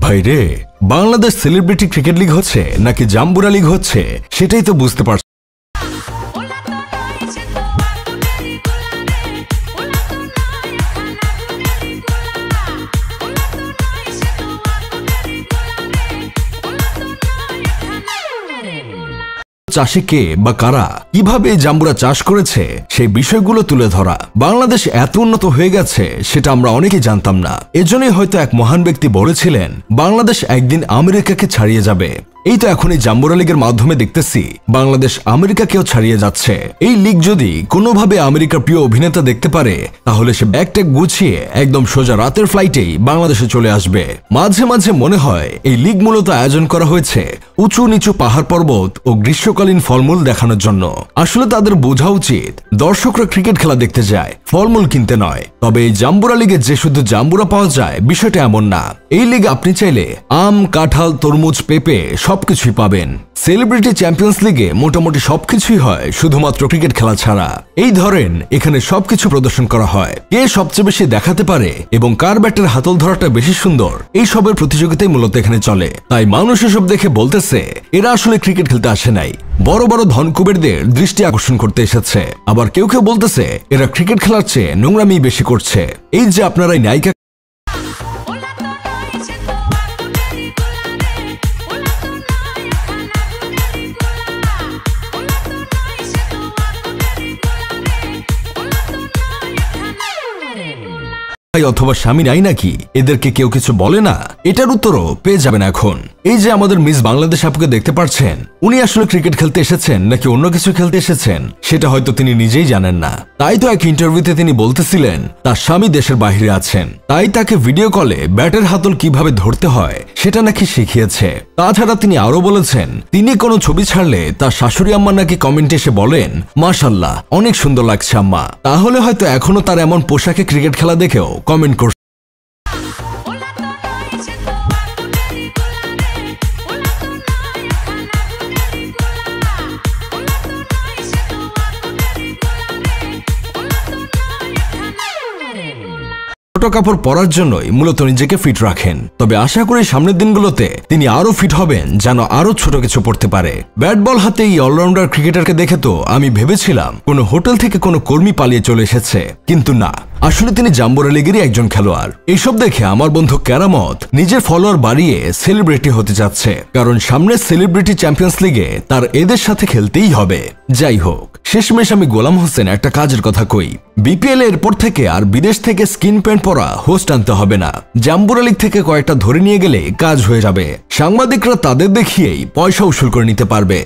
ভাইরে, Bangladesh celebrity cricket league হচ্ছে নাকি জাম্বুরা লিগ হচ্ছে সেটাই তো বুঝতে পারছি। চাষে কে বা কারা কিভাবে জাম্বুরা চাষ করেছে সেই বিষয়গুলো তুলে ধরা। বাংলাদেশ এত উন্নত হয়ে গেছে সেটা আমরা অনেকেই জানতাম না। এজন্যই হয়তো এক মহান ব্যক্তি বলেছিলেন বাংলাদেশ একদিন আমেরিকাকে ছাড়িয়ে যাবে। এই তো এখন এই জাম্বুরা লিগের মাধ্যমে দেখতেছি বাংলাদেশ আমেরিকাকেও ছাড়িয়ে যাচ্ছে। এই লিগ যদি কোনোভাবে আমেরিকার প্রিয় অভিনেতা দেখতে পারে তাহলে সে ব্যাগ ট্যাগ গুছিয়ে একদম সোজা রাতের ফ্লাইটেই বাংলাদেশে চলে আসবে। মাঝে মাঝে মনে হয় এই লিগ মূলত আয়োজন করা হয়েছে উঁচু নিচু পাহাড় পর্বত ও গ্রীষ্মকালীন ফলমূল দেখানোর জন্য। আসলে তাদের বোঝা উচিত দর্শকরা ক্রিকেট খেলা দেখতে যায়, ফলমূল কিনতে নয়। তবে এই জাম্বুরা লিগে যে শুধু জাম্বুরা পাওয়া যায় বিষয়টা এমন না। এই লিগ আপনি চাইলে আম, কাঁঠাল, তরমুজ, পেঁপে সবকিছুই পাবেন। সেলিব্রিটি চ্যাম্পিয়ন্স লিগে মোটামুটি সবকিছুই হয় শুধুমাত্র ক্রিকেট খেলা ছাড়া। এই ধরেন এখানে সবকিছু প্রদর্শন করা হয়, কে সবচেয়ে বেশি দেখাতে পারে এবং কার ব্যাটের হাতল ধরাটা বেশি সুন্দর এই সবের প্রতিযোগিতাই মূলত এখানে চলে। তাই মানুষ এসব দেখে বলতেছে এরা আসলে ক্রিকেট খেলতে আসে নাই, বড় বড় ধনকুবেরদের দৃষ্টি আকর্ষণ করতে এসেছে। আবার কেউ কেউ বলতেছে এরা ক্রিকেট খেলার চেয়ে নোংরামি বেশি করছে। এই যে আপনারা এই নায়িকা অথবা স্বামী নাই নাকি, এদেরকে কেউ কিছু বলে না? এটার উত্তরও পেয়ে যাবেন এখন। এই যে আমাদের মিস বাংলাদেশ আপুকে দেখতে পাচ্ছেন, উনি আসলে ক্রিকেট খেলতে এসেছেন নাকি অন্য কিছু খেলতে এসেছেন সেটা হয়তো তিনি নিজেই জানেন না। তাই তো এক ইন্টারভিউতে তিনি বলতেছিলেন তার স্বামী দেশের বাইরে আছেন, তাই তাকে ভিডিও কলে ব্যাটের হাতল কিভাবে ধরতে হয় সেটা নাকি শিখিয়েছে। তাছাড়া তিনি আরো বলেছেন তিনি কোনো ছবি ছাড়লে তার শাশুড়ি আম্মা নাকি কমেন্টে এসে বলেন মাশাআল্লাহ অনেক সুন্দর লাগছে আম্মা। তাহলে হয়তো এখনো তার এমন পোশাকে ক্রিকেট খেলা দেখেও কমেন্ট করছে। ছোট কাপড় পরার জন্যই মূলত নিজেকে ফিট রাখেন। তবে আশা করি সামনের দিনগুলোতে তিনি আরো ফিট হবেন যেন আরো ছোট কিছু পড়তে পারে। ব্যাট বল হাতে এই অলরাউন্ডার ক্রিকেটারকে দেখে তো আমি ভেবেছিলাম কোনো হোটেল থেকে কোনো কর্মী পালিয়ে চলে এসেছে, কিন্তু না, আসলে তিনি জাম্বুরা লিগেরই একজন খেলোয়াড়। এইসব দেখে আমার বন্ধু কেরামত নিজের ফলোয়ার বাড়িয়ে সেলিব্রিটি হতে যাচ্ছে, কারণ সামনের সেলিব্রিটি চ্যাম্পিয়ন্স লিগে তার এদের সাথে খেলতেই হবে। যাই হোক, শেষমেশ আমি গোলাম হোসেন একটা কাজের কথা কই, বিপিএল এরপর থেকে আর বিদেশ থেকে স্কিন প্যান্ট পরা হোস্ট আনতে হবে না। জাম্বুরা লিগ থেকে কয়েকটা ধরে নিয়ে গেলে কাজ হয়ে যাবে। সাংবাদিকরা তাদের দেখিয়েই পয়সা উসুল করে নিতে পারবে।